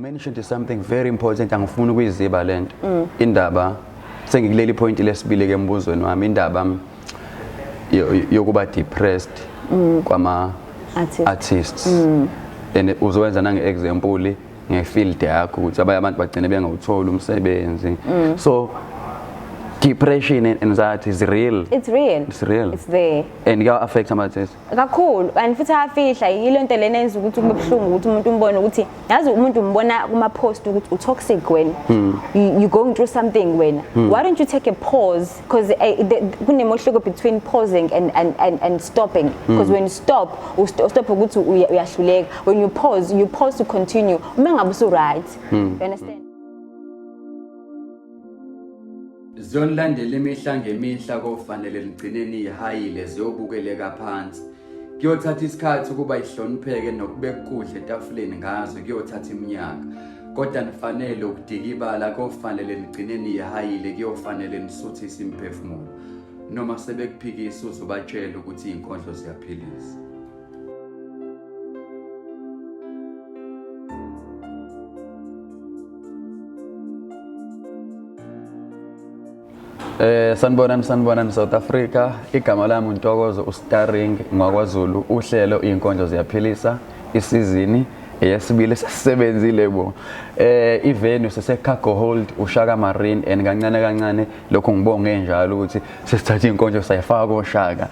mentioned something very important angifuna ukuyiziba lento indaba sengikuleli point lesibili ke embuzweni wami indaba yokuba depressed kwama artists and uzowenza nange example ngefield yakho ukuthi abanye abantu bagcine bengawuthola umsebenzi so depression and anxiety is real. It's real. It's real. It's there. And it affects amathize. Kakhulu and futhi afihla yilo nto lena enza ukuthi kube buhlungu ukuthi umuntu umbone ukuthi yazi umuntu umbona kuma post ukuthi utoxic wena. You going through something wena. Why don't you take a pause because kunemohluko between pausing and stopping because when you stop ukuthi uyahluleka when you pause to continue uma ngabe usu right. You understand? Zonlandela imihla ngemihla kofanele ligcineni ihayile ziyobukeleka phansi kuyothatha isikhathi ukuba ihlonipheke nokubeka ukudla etafuleni ngazo kuyothatha iminyaka kodwa nifanele ukudika ibala kofanele ligcineni ihayile kuyofanele nisuthise imphefumulo noma sebekuphikisa uzobatshela ukuthi izinkondlo ziyaphilisa. Sanibonani South Africa igama lami Ntokozo starring ngakwaZulu uhlelo izinkondlo ziyaphilisa isizini eyesibili sasebenzile bo ivenue sese cargo hold uShaka Marine and kancane lokho ngibonge njalo ukuthi sesithatha izinkondlo sayifaka koShaka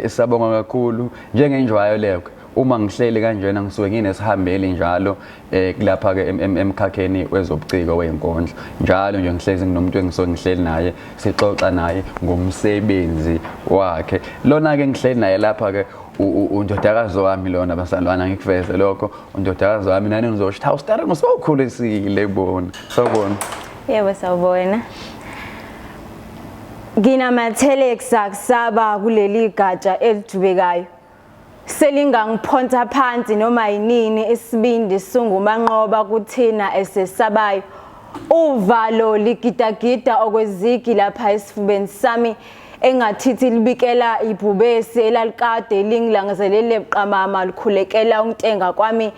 isabonga kakhulu njengenjwayo lekho uma ngihleli kanjena ngisuke nginesihambeli njalo kulapha ke emkhakheni wezobuciko wezinkondlo njalo nje ngihlezi nginomuntu engisuke ngihleli naye sixoxa naye ngomsebenzi wakhe lona ke ngihleli naye lapha ke undodakazi wami lona basalwana ngikuveze lokho undodakazi wami nani ngizosho hawu stara ngosokhulisile bona sawubona yebo sawubona nginamathele exacsaba kuleli gatsha elidubekayo selingangiphonta phansi noma yinini isibindi sungumanqoba kuthina esesabayo uvalo ligidagida okwezigi lapha esifubeni sami engathithi libikela ibhubesi elalikade lingilangazelele buqamama likhulekela untenga kwami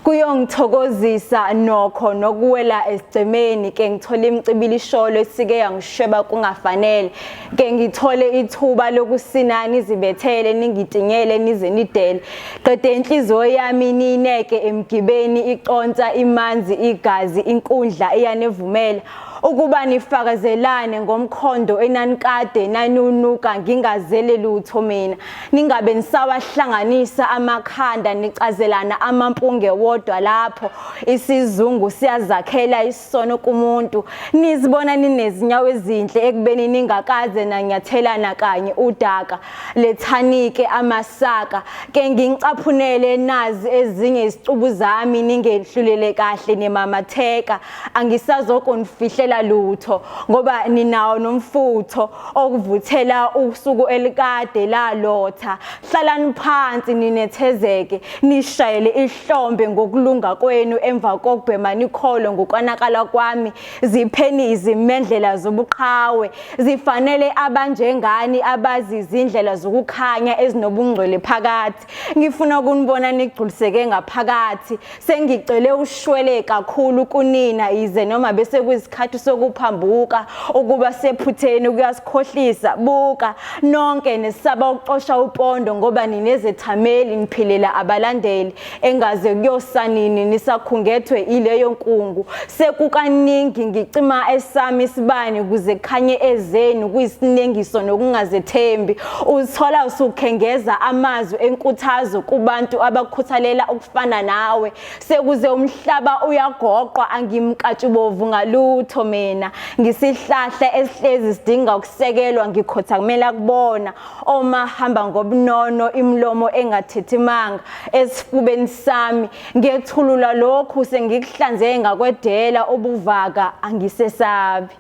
kuyongithokozisa nokho nokuwela esigcemeni ke ngithola imicibili isholo esike yangisheba kungafanele ke ngithole ithuba lokusinana izibethele ningitingele nize nidele qede inhliziyo yami nineke emgibeni iqonta imanzi igazi inkundla iyanevumela ukuba nifakazelane ngomkhondo enanikade nanunuka ngingazele lutho mina ningabe nisawahlanganisa amakhanda nicazelana amampunge wodwa lapho isizungu siyazakhela isono kumuntu nizibona ninezinyawo ezinhle ekubeni ningakaze nanyathelana kanye udaka lethanike amasaka ke ngingicaphunele nazi ezinye izicubu zami ningehlulele kahle nemamatheka angisazokonfihlela lutho ngoba ninawo nomfutho okuvuthela usuku elikade lalotha hlalani phansi ninethezeke nishayele ihlombe ngokulunga kwenu emva kokubhema nikholo ngokwanakala kwami zipheni izimendlela zobuqhawe zifanele abanjengani abazi izindlela zokukhanya ezinobungcwele phakathi ngifuna ukunibona nigculiseke ngaphakathi sengicele ushwele kakhulu kunina ize noma bese kuyisikhathi sokuphambuka ukuba sephutheni kuyasikhohlisa buka nonke nesaba uqosha upondo ngoba ninezethameli niphilela abalandeli engaze kuyosanini nisakhungethwe ileyo nkungu sekukaningi ngicima esami isibani kuze khanye ezeni kuyisinengiso nokungazethembi uzithola usukhengeza amazwi enkuthazo kubantu abakhuthalela ukufana nawe sekuze umhlaba uyagoqwa angimkatshubovu ngalutho mina ngisihlahla esihlezi sidinga ukusekelwa ngikhothamela kubona oma hamba ngobunono imlomo engathethimanga esifubeni sami ngethulula lokhu sengikuhlanzeke ngakwedela obuvaka angisesabi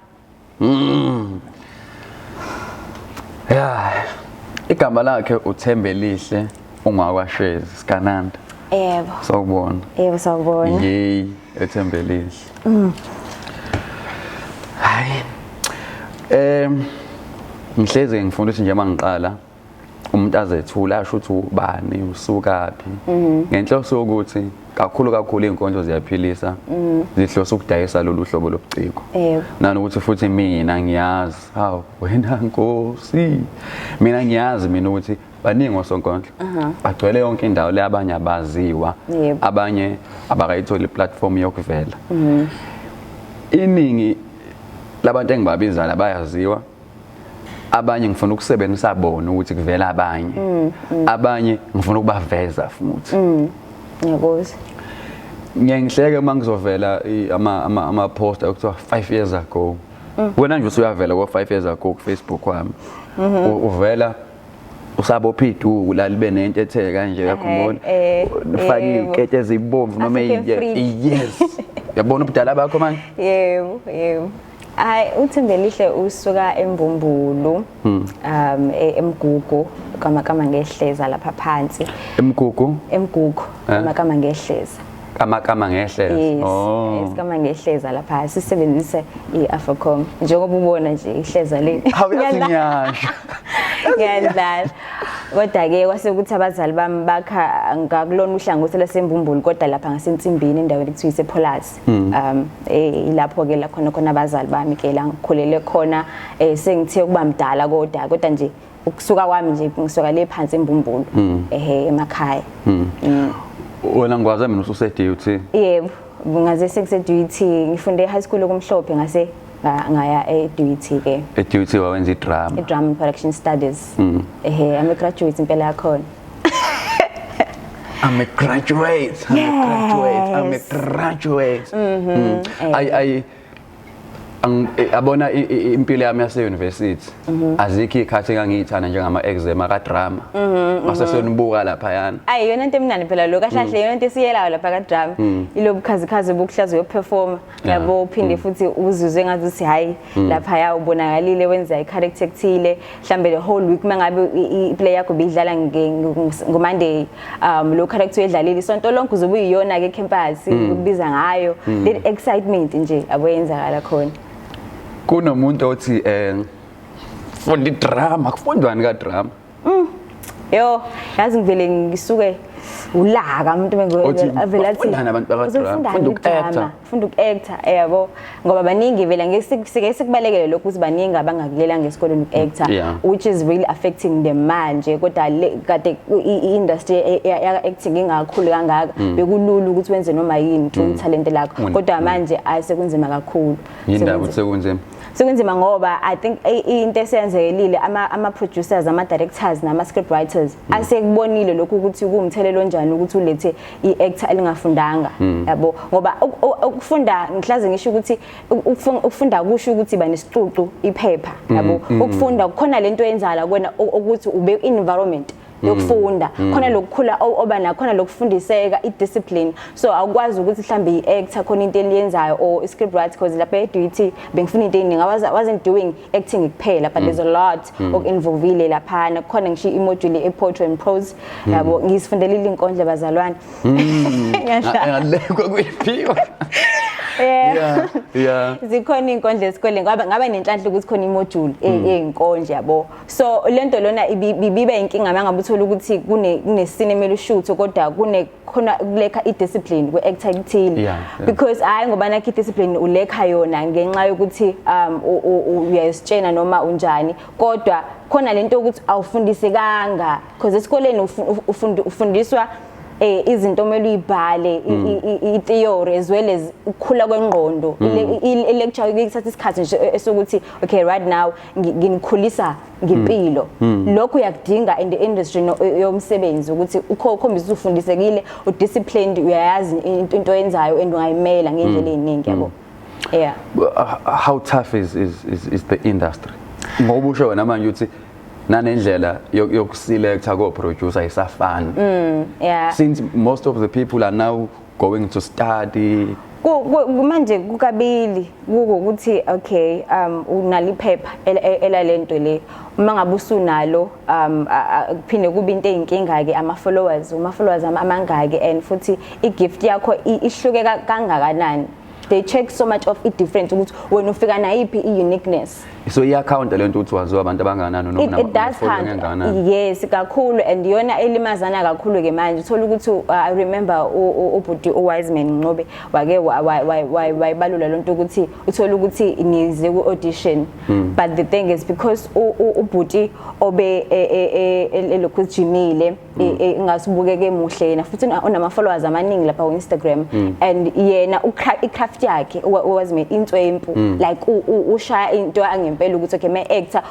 yeah igama lakhe uThembelihle ungakwaShezi sikananda yebo sawubona yebo sawubona yey uThembelihle hayi ngihleze ngifuna ukuthi nje mangiqala umuntu azethula asho ukuthi ubani usukaphi ngenhloso yokuthi kakhulu izinkondlo ziyaphilisa zihlosa ukudayisa lolu hlobo lobuciko nanokuthi futhi mina ngiyazi wena Nkosi mina ngiyazi mina ukuthi baningi osonkondlo bagcwele yonke indawo le abanye abaziwa abanye abakayitholi platform yokuvela iningi labantu engibabiza la bayaziwa abanye ngifuna ukusebenzisa bona ukuthi kuvela abanye ngifuna ukubaveza futhi ngiyakuza ngihleke uma ngizovela ama post ekuthiwa 5 years ago wena nje usuyavela ko 5 years ago ku Facebook wami uvela usabopha iduku la libe nento ethe kanje yakubona ufake ikete ezibomvu noma yes yabona ubudala bakho manje yebo uThembelihle usuka eMbumbulu eMgugu kamakama ngehleza lapha phansi eMgugu kamakama ngehleza kamakama ngehleza isikama ngehleza lapha sisebenzise iAfricom njengoba ubona nje ihleza le ngiyadlala kodwa ke kwase ukuthi abazali bami bakha ngakulona uhlangothi laseMbumbulu kodwa lapha ngasentsimbini endaweni ekuthiwa isePolas ilapho ke la khona abazali bami ke la ngikhulele khona sengithe ukuba mdala kodwa nje ukusuka kwami nje ngisuka le phansi eMbumbulu emakhaya wena ngikwazi mina ususe-duty yebo ngaze sengise-duty ngifunde high school okumhlophe ngase ngaya e-duty ke e-duty wawenza i-drama and production studies I'm a graduate impela yakhona I'm a graduate abona impilo yami yase university azikho ikhathi engangiyithanda njengama exam ka drama mase senibuka lapha yana yona into emnandi phela lo kahlahle yona into esiyelayo lapha ka drama ilobukhazikhazi bokuhlaza uyoperforma yabo uphinde futhi uzuzwe ngathi uthi hayi lapha ya ubonakalile wenza i-character ekuthile mhlambe the whole week mangabe i-play yakho bidlala ngoMonday lo character uyedlalile isonto lonke uzobe uyiyona ke campus ukubiza ngayo the excitement nje aboyenzakala khona kunomuntu othi funda idrama kufundwani ka drama yo yazi ngivele ngisuke ulaka umuntu bengivela athi funda uku-actor yabo ngoba baningi vela ngesike sikubalekele lokho ukuthi baningi abangakulela ngesikoleni uku-actor which is really affecting them manje kodwa kade i-industry ya-acting ingakhulu kangaka bekulula ukuthi wenze noma yini try talent lakho kodwa manje asekunzima kakhulu yindaba ukuthi sekunzima sekunzima ngoba I think into esenzelile ama producers ama directors nama script writers asekubonile lokho ukuthi kumthelelo njani ukuthi ulethe i-actor elingafundanga yabo ngoba ukufunda ngihlaze ngisho ukuthi ukufunda kusho ukuthi ba nesicucu iphepha yabo ukufunda kukhona lento yenzala kwena ukuthi ube environment yokufunda khona lokukhula oba nakhona lokufundiseka i-discipline so awukwazi ukuthi mhlambe i-actor khona into eliyenzayo or script writer because lapha e-duty bengifuna into eningi wasn't doing acting kuphela but there's a lot involvile lapha khona ngisho i-module e-poetry and prose yabo ngisifundela izinkondlo bazalwane ngalekho kuyiphiwa zikhona izinkondlo esikoleni ngaba nenhlanhla ukuthi khona i-module ezinkondlo yabo so lento lona ibibe inkinga mangabe uthola ukuthi kunescene emele ushoot kodwa khona kulekha i-discipline kwe-actor ekuthile because hayi ngoba nakho i-discipline ulekha yona ngenxa yokuthi uyayisitshena noma unjani kodwa khona lento ukuthi awufundisekanga because esikoleni ufundiswa izinto omele uyibhale i-theory as well as ukukhula kwengqondo i-lecture ikuthatha isikhathi nje esokuthi okay right now nginikhulisa ngempilo lokho uyakudinga in the industry yomsebenzi ukuthi ukhombisa ufundisekile udisciplined uyayazi into yenzayo and ungayimela ngendlela eziningi yabo how tough is the industry ngoba usho wena manje uthi nanendlela yokuselecta ko-producer isafana since most of the people are now going to study manje kukabili ukuthi okay unali phepha elalento le uma ngabe usunalo kuphinde kube into eyinkinga ke ama followers amangaki and futhi igift yakho ihluke kangakanani they check so much of it different ukuthi wena ufika na yipi i-uniqueness So i-account lento uthi waziwa abantu abanganani noma It does count. Yes, kakhulu, and yona elimazana kakhulu ke manje uthola ukuthi I remember ubhuti Wiseman Ngobe wake wayibalula lonto ukuthi uthola ukuthi nize ku audition, but the thing is because ubhuti obe elokhu jimile ingasibukeke muhle yena futhi unama followers amaningi lapha ku Instagram, and yena icraft yakhe Wiseman intswempu, like ushaya into angempela ukuthi okay my actor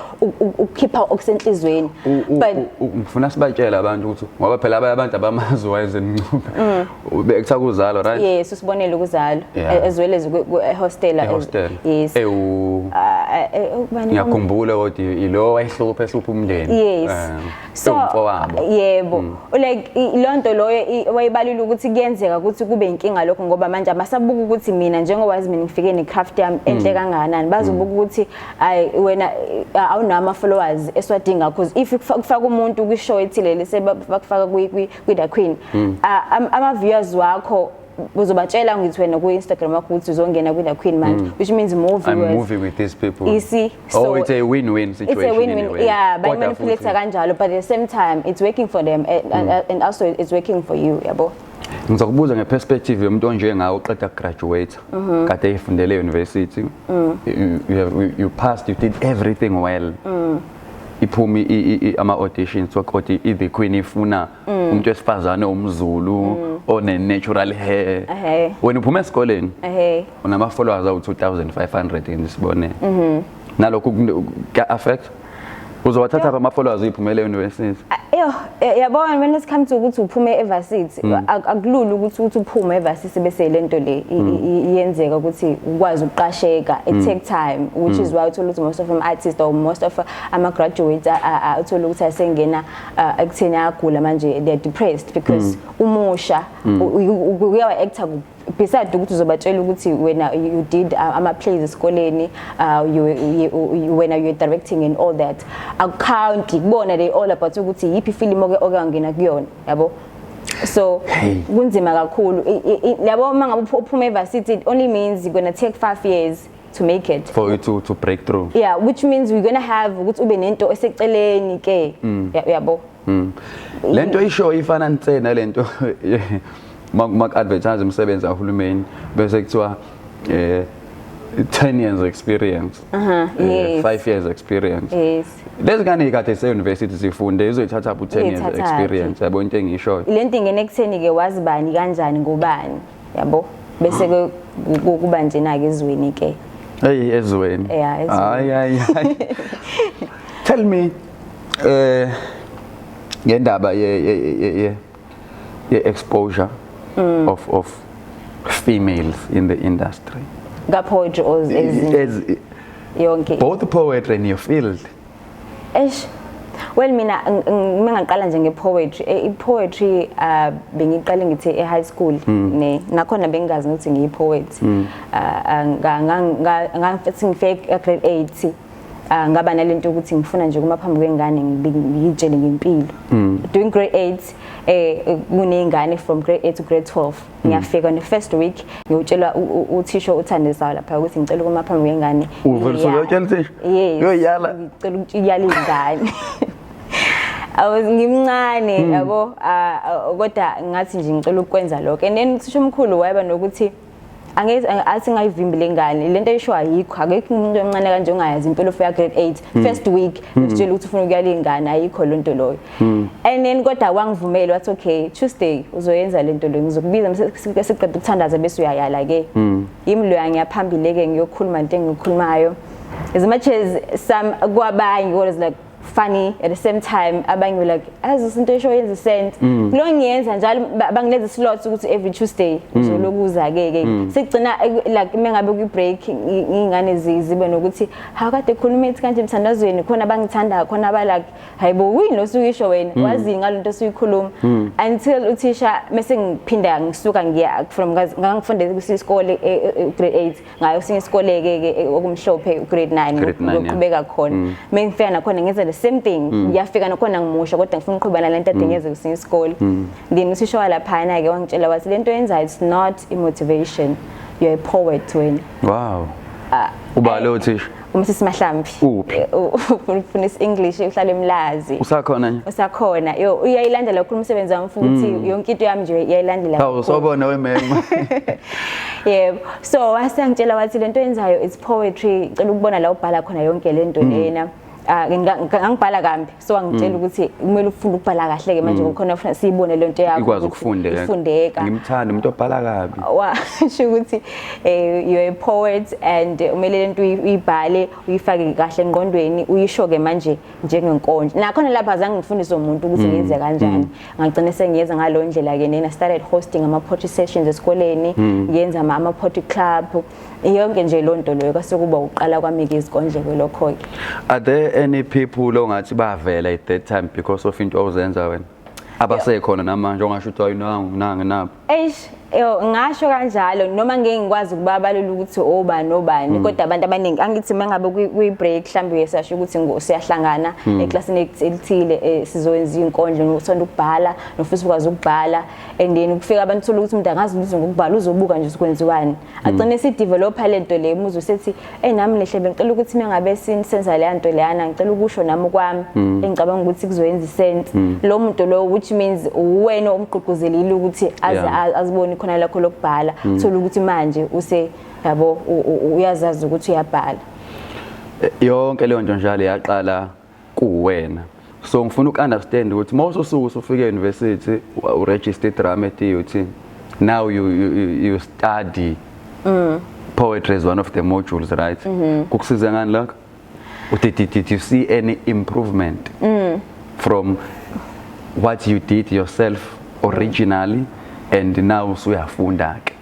ukhipha okusenhlizweni, but ngifuna sibatshela abantu ukuthi ngoba phela abantu abamazi wayezenqube ube-actor kuzalo, right? Yes, usibonele ukuzalo as well as hostel. Yes. Ngiyakhumbula ukuthi ilo wayehlupha umndeni. Yes. So yebo, like lonto loyo wayibalula ukuthi kuyenzeka ukuthi kube inkinga lokho ngoba manje abasabuka ukuthi mina njengowazi mina ngifike necraft yami enhle kangakanani, bazobuka ukuthi ay wena awunama followers eswadinga because if ukufaka umuntu kwishow ethile lese bakufaka kwi-The Queen, ama viewers wakho uzobatshela ngithi wena ku Instagram wakho ukuthi uzongena kwi-The Queen manje, which means more viewers. I'm moving with these people. You see, so it's a win-win situation. It's a win-win. Anyway. Yeah, but manipulate kanjalo, but at the same time it's working for them and also it's working for you, yabo. Ngizokubuza ngeperspective yomuntu onjengawe uqeda graduate kade efundele university, you passed, you did everything well. Iphumi ama auditions wakho The Queen ifuna umuntu wesifazane omZulu one natural hair. Wena uphuma esikoleni unama followers awu 2500 ngisibone. Nalokho ka affect uzowathatha ama followers iphumele university. Yabona when it comes to ukuthi uphume evarsity akulula ukuthi uphume evarsity bese lento le iyenzeka ukuthi ukwazi ukuqasheka, it take time, which is why uthola ukuthi most of them artists or most of ama graduates uthola ukuthi asengena ekutheni agula manje they are depressed because umusha uyawa actor beside ukuthi uzobatshela ukuthi wena you did ama plays esikoleni, when you directing and all that account kubona they all about ukuthi yipi film okangena kuyona, yabo. So kunzima kakhulu yabo mangabe uphuma evarsity, it only means you're going to take 5 years to make it for you to break through. Yeah, which means we're going to have ukuthi ube nento eseceleni ke, yabo. Lento ishow ifana ntsena lento mak advertise umsebenzi kahulumeni bese kuthiwa 10 years experience, 5 years experience. Yes. Lezi ngane kade se university sifunde izoyithatha ku 10 years experience, yabo into engisho. Lento ingene ekutheni ke wazi bani kanjani ngobani, yabo, bese ke kuba njena ke ezweni ke. Hey, ezweni. Yeah, ezweni. Ay. Tell me ngendaba ye exposure of females in the industry. Ga poetry or as yonke. Both poetry in your field. Well mina ngingaqala nje ngepoetry. Ipoetry bengiqala ngithi e-high school ne nakhona bengazi ukuthi ngiyipoet. Ngafithi ngifike grade 8 ngaba nalento ukuthi ngifuna nje kuma phambi kwengane ngiyitshele ngempilo. During grade 8 kunengane from grade 8 to grade 12 ngiyafika on the first week ngiyotshela uthisha uthandisayo lapha ukuthi ngicela kuma phambi kwengane. Uvela uyotshela uthisha? Yoyala. Ngicela ukuthi iyala ingane. Ngimncane yabo kodwa ngathi nje ngicela ukwenza lokho, and then uthisha omkhulu wayeba nokuthi athi ngayivimbile ingane lento esho ayikho, akekho umuntu omncane kanje ongayazi impilo for grade 8 first week ngitshela ukuthi ufuna ukuyala ingane, ayikho lonto loyo. And then kodwa wangivumela wathi okay Tuesday uzoyenza lento lo, ngizokubiza siqeda ukuthandaza bese uyayala ke. Yimi lo yangiyaphambile ke ngiyokhuluma into engikhulumayo, as much as some kwabanye was like funny at the same time, abanye like azisinto esho yenza sense lo ngiyenza njalo bangileza slots ukuthi every Tuesday uzolokuza ke sigcina like mengabe ku break ingane zibe nokuthi hakade khuluma ethi kanje emthandazweni khona bangithanda khona aba like hayibo wini osuyisho wena wazi ngalonto osuyikhuluma until uthisha mase ngiphinda ngisuka ngiya from ngangifundela kusisikole grade 8 ngayo sinye isikole ke okumhlophe grade 9 ngokuqhubeka khona mengifika nakhona ngenza the same thing, ngiyafika nakhona ngimusha kodwa ngifuna uqhubana lento adengeze kusinye isikole. Then usisho lapha na ke wangitshela wathi lento yenza it's not a motivation, you're a poet wena. Wow. Uba lo thisha uMsisi Mahlambi ufuna English uhlala eMlazi usakhona nje usakhona yo uyayilandela ukukhuluma umsebenzi wami futhi yonke into yami nje iyayilandela hawu sobona wemema yebo so wasangitshela wathi lento yenzayo it's poetry cela ukubona la ubhala khona yonke lento lena ngangibhala kambi so angitshela ukuthi kumele ufunde ukubhala kahle ke manje ngokhona ufuna siyibone lento yakho ikwazi ukufundeka ngimthanda umuntu obhala kabi washo ukuthi you're a poet and umele lento uyibhale uyifake kahle engqondweni uyisho ke manje njengenkondlo nakhona lapha azange ngifundise umuntu ukuthi ngiyenze kanjani ngagcina sengiyenza ngalo ndlela ke nina started hosting ama poetry sessions esikoleni ngiyenza ama poetry club yonke nje lonto loyo kwasekuba uqala kwami ke izikondleko lokho ke are there any people ongathi bavela at that time because of into ozenza wena abasekhona namanje ongasho ukuthi ayinanga nabo ngasho kanjalo noma ngeke ngikwazi ukubabalula ukuthi obani kodwa abantu abaningi angithi mangabe kwi break mhlambe uyesasho ukuthi siyahlangana eclassini elithile sizowenza inkondlo usonto ukubhala nofuthi ukwazi ukubhala and then ukufika abantu thola ukuthi umuntu angazi ukuthi ngokubhala uzobuka nje ukwenziwani agcine si developer lento le muzo sethi nami lehle bengicela ukuthi mangabe senza le nto leyana ngicela ukusho nami kwami engicabanga ukuthi kuzoyenza isense lo muntu lo which means uwena umgqugquzelile ukuthi azibone khona lakho lokubhala thola ukuthi manje yabo uyazazi ukuthi uyabhala yonke leyo nto njalo yaqala kuwena so ngifuna ukunderstand ukuthi mawususuku ufike university uregister drama at UT now you study poetry as one of the modules right kukusiza ngani lokho did you see any improvement from what you did yourself originally and now usuyafunda ke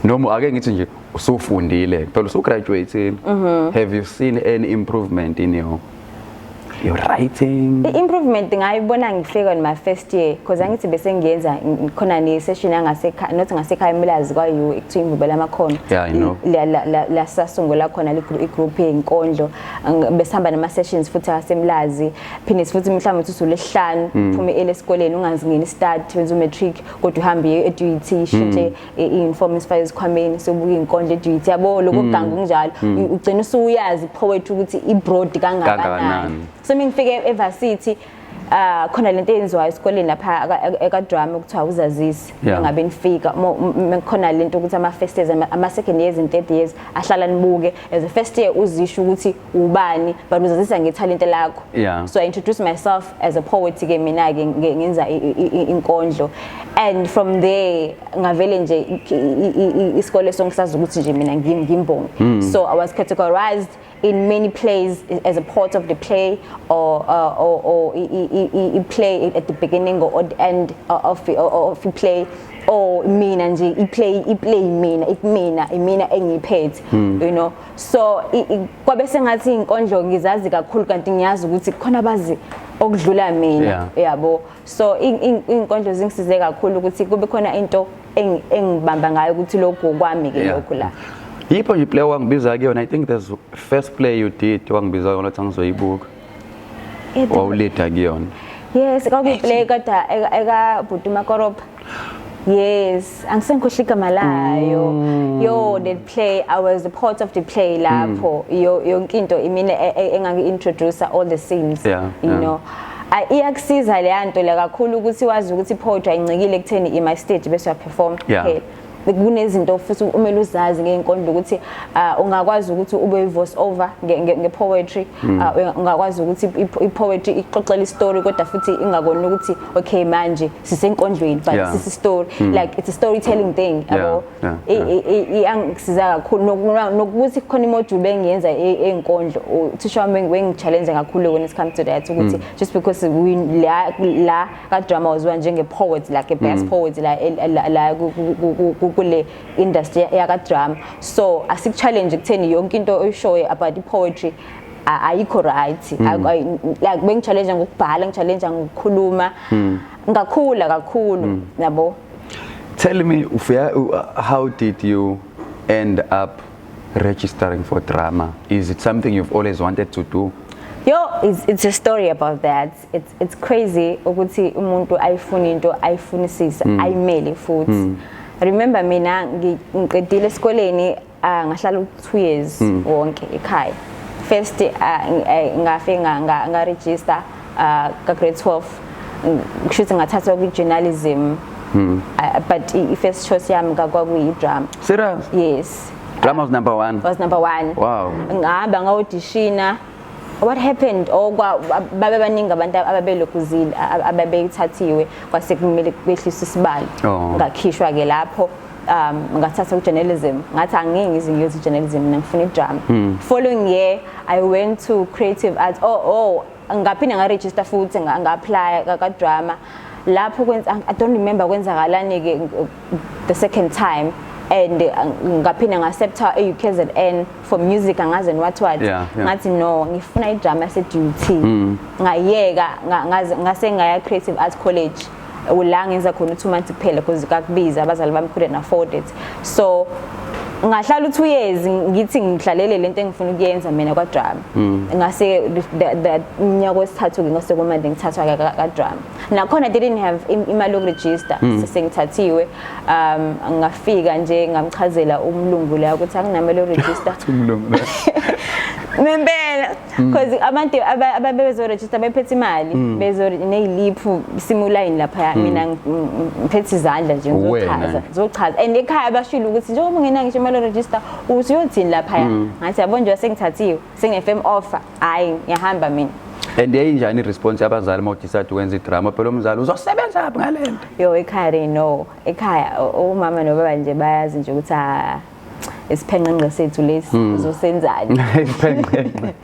noma ake ngithi nje usufundile phela usugraduating have you seen any improvement in your writing improvement ngayibona ngifika in my first year because angithi bese ngiyenza khona ne session yangasekhaya not ngasekhaya eMlazi kwa you ekuthiwa imvubela amakhono la sasungula khona le group yenkondlo besihamba nama sessions futhi asemlazi phinde futhi mhlawumbe uthi uLesihlanu uphume elesikoleni ungazingeni start wenza umatric kodwa uhambe eDUT shinte iinform isifake esikhwameni sobuka inkondlo eDUT yabo lokuganga kunjalo ugcina usuyazi poetry ukuthi ibroad kangakanani so mingifike eVarsity khona lento yenziwayo esikoleni lapha ekadrama ukuthiwa uzazisi ngabe nifika khona lento ukuthi ama first years ama second years and third years ahlala nibuke as a first year uzisho ukuthi ubani but uzazisa ngetalent lakho so I introduce myself as a poet ke mina ke ngenza inkondlo and from there ngavele nje isikole songisazi ukuthi nje mina ngimbonge so I was categorized in many plays as a part of the play or play at the beginning or the end of the play or mina nje iplay mina engiphethe you know so kwabe sengathi inkondlo ngizazi kakhulu kanti ngiyazi ukuthi khona bazi okudlula mina yabo so inkondlo zingisize kakhulu ukuthi kube khona into engibamba ngayo ukuthi lokho kwami ke lokho la yipho nje play wangibiza kuyona I think there's first play you did wangibiza yona ukuthi ngizoyibuka wawulida kuyona yes kwakuyiplay kodwa eka Bhutuma Koropa yes angisengikhohle igama layo yo that play I was a part of the play lapho yonke into imina engangi introduce all the scenes you know iyakusiza le nto la kakhulu ukuthi wazi ukuthi poetry ayincikile ekutheni my stage bese uya perform kunezinto futhi umele uzazi ngeenkondlo ukuthi ungakwazi ukuthi ube voice over ngepoetry ungakwazi ukuthi ipoetry ixoxela istory kodwa futhi ingakona ukuthi okay manje sisenkondlweni but this is story like it's a storytelling thing yabo iyangisiza kakhulu nokuthi khona imodule bengiyenza enkondlo uthisha wami wengichallenge kakhulu when it comes to that ukuthi just because we la ka drama was one njenge poet like a best poet la kule industry yaka drama so asik challenge kutheni yonke into oyishoyo about poetry ayikho right like bengichallenge ngokubhala ngichallenge ngokukhuluma ngakhula kakhulu yabo tell me how did you end up registering for drama is it something you've always wanted to do it's a story about that it's crazy ukuthi umuntu ayifuna into ayifunisisa ayimele futhi remember mina ngiqedile esikoleni ngahlala 2 years wonke ekhaya. First ngafike nga-register ka grade 12 kushuthi ngathathwa kwi-journalism but i-first choice yami kwakuyi-drama. Serious? Yes. Drama was number 1? Was number 1. Wow. Ngahamba nga-auditiona. What happened? Babe baningi abantu ababelokuzile ababeyithathiwe kwase kumele kwehlisa isibalo. Ngakhishwa ke lapho ngathatha ku-journalism. Ngathi angeke ngize journalism mina ngifuna i-drama. Following year I went to creative arts. Ngaphinde nga-register futhi nga-apply ka-drama. Lapho I don't remember kwenzakalani ke the second time. And ngaphinde nga-accepta e-UKZN for music angazi what ngathi no ngifuna i-drama se-duty ngayeka ngase ngaya creative arts college la ngenza khona 2 months kuphela because kakubiza abazali bami couldn't afford it. So ngahlala 2 years ngithi ngihlalele lento engifuna ukuyenza mina kwa-drama. Ngase unyaka wesithathu-ke ngase kumanje ngithathwa ka-drama. Nakhona I didn't have imali yokuregister sesengithathiwe. Ngafika nje ngamchazela umlungu la ukuthi anginamali yokuregister. Umlungu Ngempela because abantu ababezoregister bephethe imali neziliphu simuline lapha mina ngiphethe izandla nje ngizochaza and ekhaya bashilo ukuthi njengoba ngena ngisho imali yoregister uthi uyothini lapha ngathi yabo nje sengithathiwe sengine-FM offer hayi ngiyahamba mina. And yayinjani i-response yabazali mawudecide ukwenza i-drama phela umzali uzosebenza phi ngale nto? Yo ekhaya they know. Ekhaya umama nobaba nje bayazi nje ukuthi isiphenqenqe sethu lesi uzosenzani. Isiphenqenqe.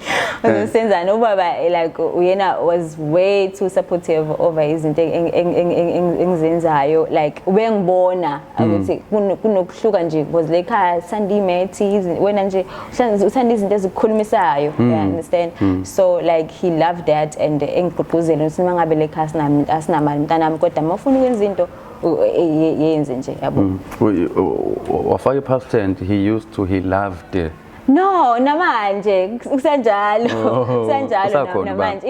Uzosenzani ubaba like uyena was way too supportive over izinto engizenzayo like ubengibona ukuthi kunokuhluka nje because le ekhaya sanda imethi wena nje uthanda izinto ezikukhulumisayo you understand. So like he loved that and engigqugquzela ukuthi mangabe le ekhaya asinamali mntanami kodwa mawufuna ukwenza into yenze nje yabo. Wafaka past tense he loved. No, namanje kusenjalo. Kusenjalo namanje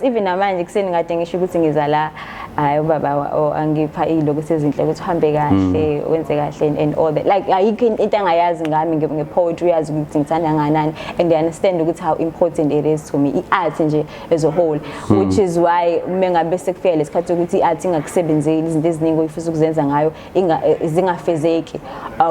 even namanje kuseni ngade ngisho ukuthi ngiza la hayi ubaba angipha ilokuthi ezinhle ukuthi uhambe kahle wenze kahle and all that like ayikho into angayazi ngami ngepoetry yazi ukuthi ngithanda nganani and I understand ukuthi how important it is to me i-art nje as a whole which is why mengabe sekufika lesikhathi ukuthi i-art ingakusebenzeli izinto eziningi oyifisa ukuzenza ngayo zingafezeki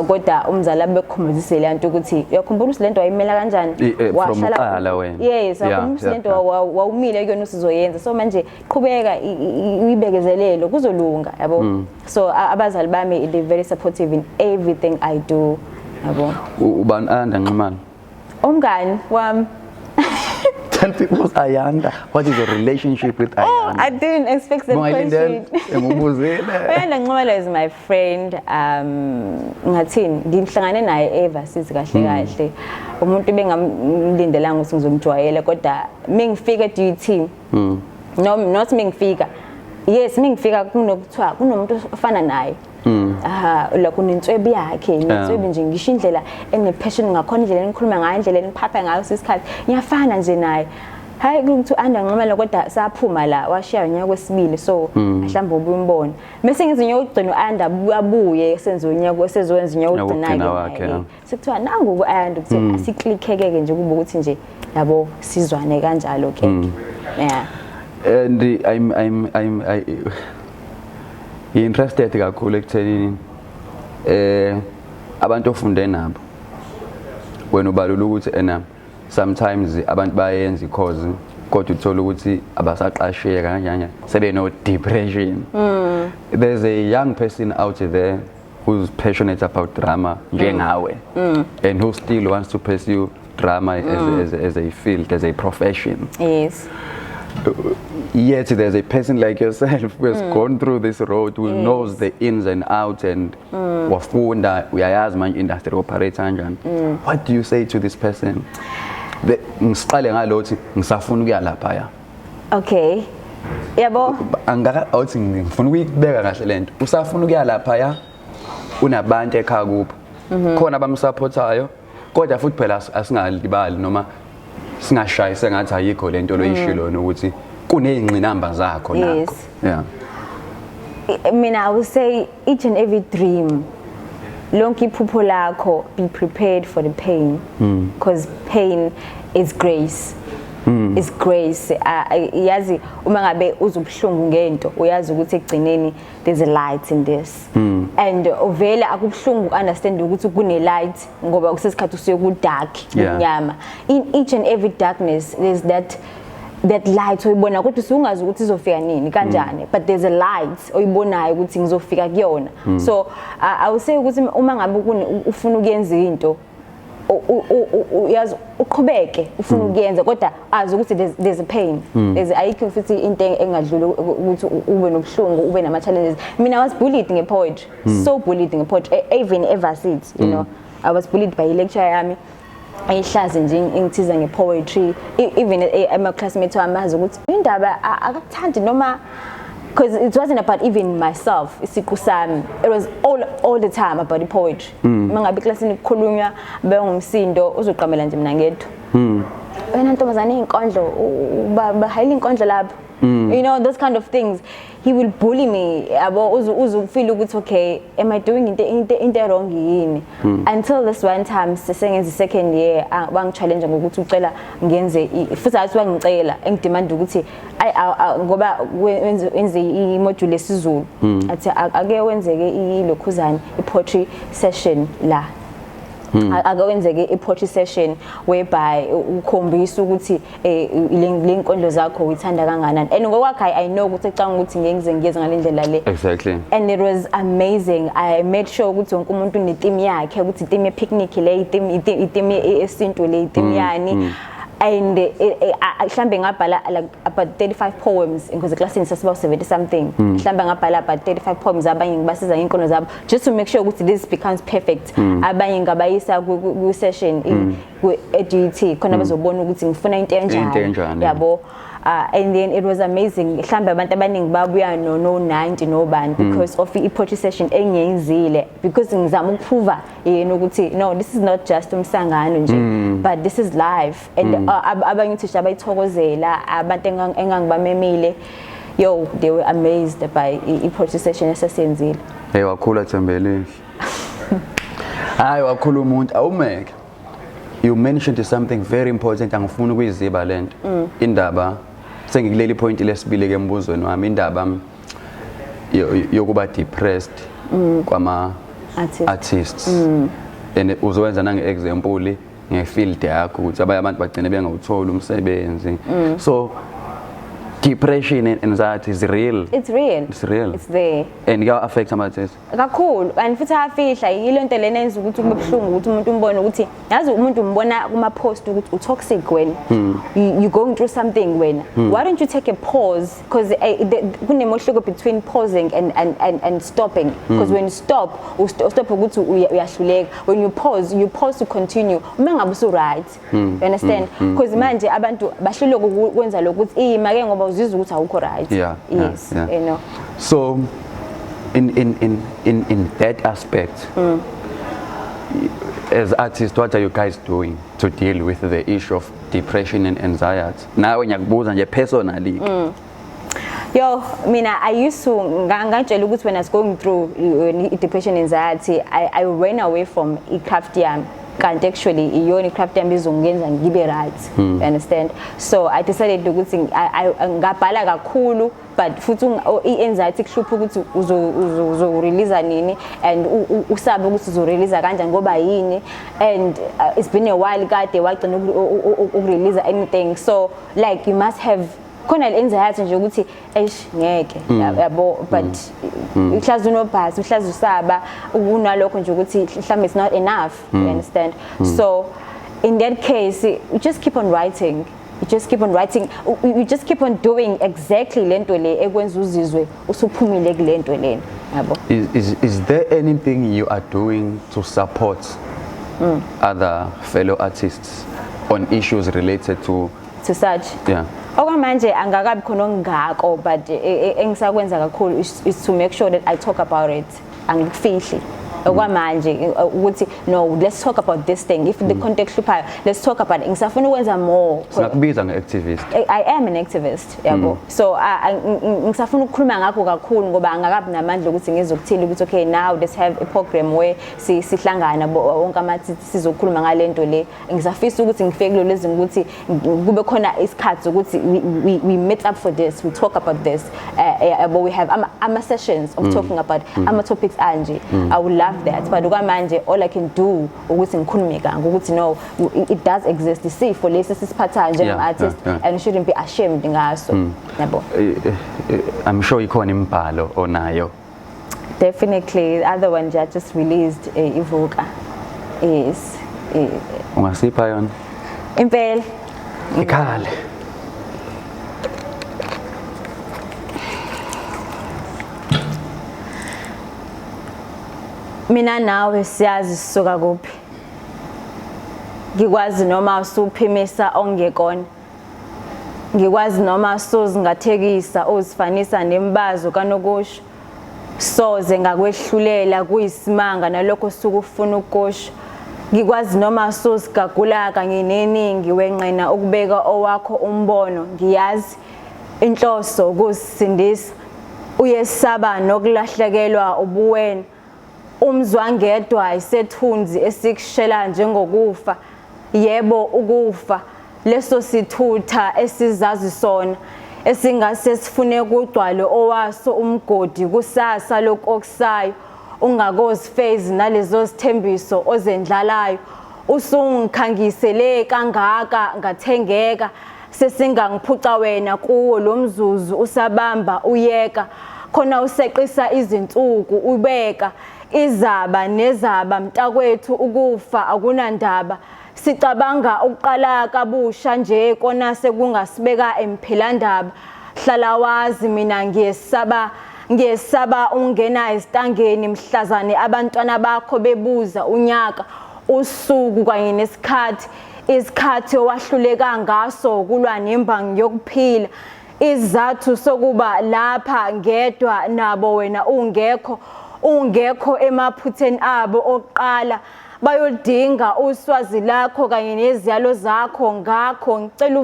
kodwa umzali abekukhombisile lento ukuthi uyakhumbula ukuthi lento wayimela kanjani washala wena. Yes akhumbula ukuthi lento wawumile kuyona usizoyenza so manje qhubeka ibekezelelo kuzolunga yabo. So abazali bami they very supportive in everything I do yabo. Ubani Nxumalo? Umngani wami. Tell people what's Ayanda. What is your relationship with Ayanda? Oh, I didn't expect that question. Nxumalo is my friend. Ngathini ngihlangane naye ever since kahle. Umuntu bengamlindelanga ukuthi ngizomjwayela kodwa mengifika duty. No, not mengifika. Yes, mengifika kunokuthiwa kunomuntu ofana naye. La kunenswebi yakhe inswebi nje ngisho indlela ene-passion ngakhona indlela enikhuluma ngayo indlela eniphapha ngayo isikhathi ngiyafana nje naye. Hayi ukuthi Nxumalo kodwa saphuma la washiya unyaka wesibili so mhlawumbe ubumbona bese ngizinyo ugcina abuye senze unyaka sezowenza unyaka ugcina sekuthiwa nangu ukuthi asiklikheke nje kuba ukuthi nje yabo sizwane kanjalo ke. Yeah. And I'm interested kakhulu ekuthenini abantu ofunde nabo wena ubalula ukuthi sometimes abantu bayenza because kodwa uthola ukuthi abasaqasheka kanjani sebeno depression. There's a young person out there who's passionate about drama njengawe and who still wants to pursue drama as a field, as a profession. Yes. Yet there's a person like yourself who has gone through this road, who knows the ins and outs and wafunda uyayazi manje industry operates kanjani. What do you say to this person? Ngiqale ngalothi ngisafuna ukuya lapha ya. Okay. Yabo angaka awuthi ngifuna ukuyibeka kahle lento. Usafuna ukuya lapha ya. Unabantu ekhaya kuphi. Khona abamsupportayo kodwa futhi phela asingalibali noma singashayi sengathi ayikho lento loyishilo nokuthi kuneyingqinamba zakho nakho. Yeah. I mean, I would say each and every dream lonke iphupho lakho, be prepared for the pain, because pain is grace. Is grace. Yazi uma ngabe uzobuhlungu ngento uyazi ukuthi ekugcineni there's a light in this, and ovela akubuhlungu understand ukuthi kune light ngoba kusesikhathi usuye ku dark kunyama. In each and every darkness there's that light oyibona kodwa usungazi ukuthi izofika nini kanjani, but there's a light oyibonayo ukuthi ngizofika kuyona. So I would say ukuthi uma ngabe ufuna ukuyenza into uyazi uqhubeke ufuna ukuyenza kodwa azi ukuthi there's a pain, ayikho futhi into engadlula ukuthi ube nobuhlungu ube nama challenges. Mina I was bullied ngepoetry, so bullied ngepoetry, even ever since, you know, I was bullied by lecturer yami ayihlazi nje engithiza ngepoetry, even ama classmates wami bazi ukuthi indaba akakuthandi noma, because it wasn't about even myself, isiqu sami, it was all the time about the poetry. Mangabe classini kukhulunywa bengumsindo uzoqamela nje mina ngedwa, wena ntombazane inkondlo bahayile inkondlo lapho, you know, those kind of things. He will bully me yabo uzufeel ukuthi okay, am I doing into wrong yini, until this one time sesengenza second year bangichallenge ngokuthi ucela ngenze futhi athi wangicela engidemand ukuthi ngoba wenze i-module esiZulu athi ake wenzeke ilokhuzana i-poetry session la, ake wenzeke i-poetry session whereby ukhombisa ukuthi le nkondlo zakho uyithanda kanganani, and ngokwakhe I know ukuthi ecanga ukuthi ngeke ngiyeze ngalendlela le. Exactly. And it was amazing. I made sure ukuthi wonke umuntu une-theme yakhe, ukuthi i-theme ye-picnic le, i-theme yesintu le, i-theme yani. And mhlambe ngabhala like about 35 poems because classini sasiba 70 something. Mhlambe ngabhala about 35 poems abanye ngibasiza inkondlo zabo just to make sure ukuthi this becomes perfect. Abanye ngabayisa ku session ku EDT khona bazobona ukuthi ngifuna into enjani yabo. And then it was amazing. Mhlambe abantu abaningi babuya no 90 no band because of i-poetry session engiyenzile, because ngizama ukuprove yena ukuthi no, this is not just umsangano nje, but this is life. And abanye uthisha bayithokozela, abantu engangibamemile, yo, they were amazed by i-poetry session esasenzile. Hey wakhula Thembelihle. Hayi wakhula umuntu awumeke. You mentioned something very important angifuna ukuyiziba lento. Indaba sengikuleli point lesibili ke embuzweni wami, indaba yokuba depressed kwama artists. And uzowenza nange example ngefield yakho ukuthi abanye abantu bagcine bengawuthola umsebenzi. So depression and anxiety is real. It's real. It's real. It's there. And it affects amathists. Kakhulu, and futhi afihla yilo nto lena enza ukuthi kube buhlungu ukuthi umuntu umbone ukuthi yazi umuntu umbona kuma post ukuthi utoxic wena. You going through something wena. Why don't you take a pause, because kunemohluko between pausing and stopping, because when you stop ukuthi uyahluleka, when you pause to continue uma ngabe usu right. You understand? Because manje abantu bahluleka ukwenza lokuthi make ngoba uzizwa ukuthi awukho right. Yes, you know. So in that aspect, as artists, what are you guys doing to deal with the issue of depression and anxiety? Now when ngiyakubuza nje personally. Yo, mina I used to ngangitshela ukuthi when I was going through depression and anxiety, I ran away from i-craft yami. Can't actually iyona craft yami izongenza ngibe right. You understand? So I decided ukuthi ngabhala kakhulu, but futhi i-anxiety kuhlupha ukuthi uzo release nini, and usabe ukuthi uzo release kanjani ngoba yini, and it's been a while kade wagcina ukurelease anything. So like you must have khona le-anxiety nje ukuthi ngeke yabo, but uhlazi unobhasi uhlazi usaba unalokho nje ukuthi mhlawumbe it's not enough. You understand? So in that case you just keep on writing, you just keep on writing, you just keep on doing exactly lento le ekwenza uzizwe usuphumile kulento lena yabo. Is there anything you are doing to support other fellow artists on issues related to such? Yeah. Okwamanje angakabi khona ngako, but engisakwenza kakhulu is to make sure that I talk about it, angikufihli. okwamanje ukuthi no, let's talk about this thing. If the context hluphayo, let's talk about it. Ngisafuna ukwenza more. Singakubiza nge-activist. I am an activist, yabo. So ngisafuna ukukhuluma ngakho kakhulu ngoba angakabi namandla ukuthi ngizokuthini ukuthi okay, now let's have a program where sihlangana wonke amathi sizokhuluma ngalento le. Ngisafisa ukuthi ngifike kulo lezi ukuthi kube khona isikhathi ukuthi we meet up for this, we talk about this, but we have sessions of talking about topics anje. I would love that, but okwamanje all I can do ukuthi ngikhulume ngakho ukuthi no, it does exist. Isifo lesi sisiphatha nje artist and you shouldn't be ashamed ngaso. Yabo. I'm sure ikhona imibhalo onayo. Definitely. The other one just released Ivuka. Yes. Ungasipha yona? Impela. Ikhale. Mina nawe siyazi sisuka kuphi. Ngikwazi noma usuphimisa ongekona. Ngikwazi noma sozingathekisa ozifanisa nembazo kanokusho. Soze ngakwehlulela kuyisimanga nalokho sukufuna ukusho. Ngikwazi noma sozigagula kanye neningi wenqena ukubeka owakho umbono. Ngiyazi inhloso ukusindisa. Uyesaba nokulahlekelwa ubuwena. Umzwangedwa isethunzi esikushela njengokufa. Yebo ukufa leso sithutha esizazi sona esingase sifune kugcwale owaso umgodi kusasa lokusayo ungakozi phase nalezo sithembiso ozendlalayo usungikhangisele kangaka ngathengeka sesingangiphuca wena kuwo lo mzuzu usabamba uyeka khona useqisa izinsuku ubeka izaba nezaba mntakwethu ukufa akunandaba sicabanga ukuqala kabusha nje kona sekungasibeka emphilandaba hlala wazi mina ngiyesaba ungena esitangeni mhlazane abantwana bakho bebuza unyaka usuku kanye nesikhathi isikhathi owahluleka ngaso kulwa nembangi yokuphila izathu sokuba lapha ngedwa nabo wena ungekho emaphutheni abo oqala bayodinga uswazi lakho kanye neziyalo zakho ngakho ngicela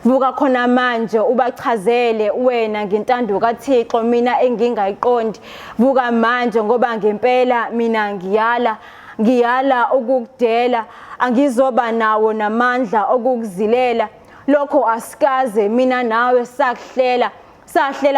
vuka khona manje ubachazele wena ngintando kaThixo mina engingayiqondi vuka manje ngoba ngempela mina ngiyala ukukudela angizoba nawo namandla okukuzilela lokho asikaze mina nawe sahlela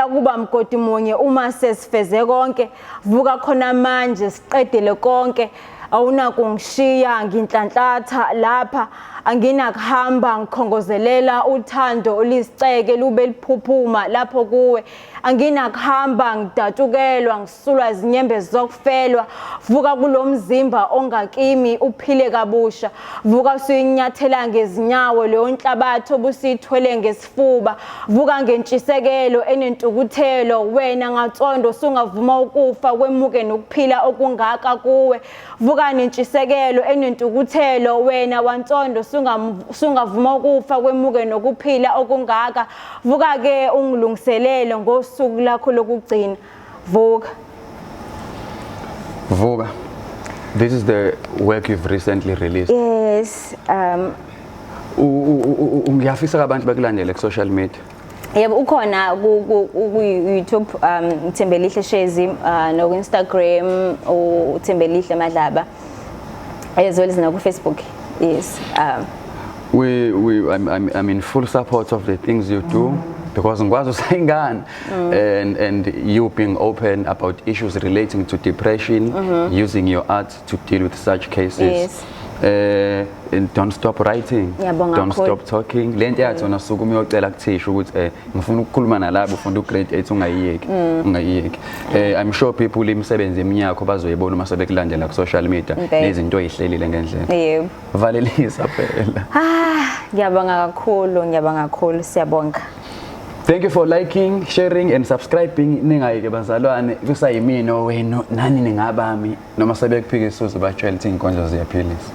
kuba mgodi munye uma sesifeze konke vuka khona manje siqedele konke awuna kungishiya nginhlanhlatha lapha anginakuhamba ngikhongozelela uthando olisiceke lube liphuphuma lapho kuwe anginakuhamba ngidatukelwa ngisulwa izinyembe zokufelwa vuka kulomzimba ongakimi uphile kabusha vuka usuyinyathela ngezinyawo leyo nhlabathi obusithwele ngesifuba vuka ngentshisekelo enentukuthelo wena ngatsondo sungavuma ukufa kwemuke nokuphila okungaka kuwe vuka nentshisekelo enentukuthelo wena wantsondo sungavuma ukufa kwemuke nokuphila okungaka vuka ke ungilungiselele ngosuku lakho lokugcina vuka. This is the work you've recently released. Yes. Ngiyafisa abantu bekulandele ku social media. Yebo ukhona ku YouTube Thembelihle Shezi no Instagram Thembelihle Madlaba as well as na ku Facebook. Yes. I'm in full support of the things you do because ngikwazi usayingana and you being open about issues relating to depression, using your art to deal with such cases. Yes. And don't stop writing, don't stop talking. Lento yathi wona suku umyocela kuthisha ukuthi ngifuna ukukhuluma nalabo ufunda ugrade 8 ungayiyeki. I'm sure people imisebenzi eminyakho bazoyibona uma sebekulandela ku social media nezinto ezihlelile ngendlela. Yebo. Valelisa phela. Ngiyabonga kakhulu siyabonga. Thank you for liking, sharing and subscribing. Ningayike bazalwane kusayimina wenu nani ningabami noma sebekuphika isuzu batshela Izinkondlo Ziyaphilisa.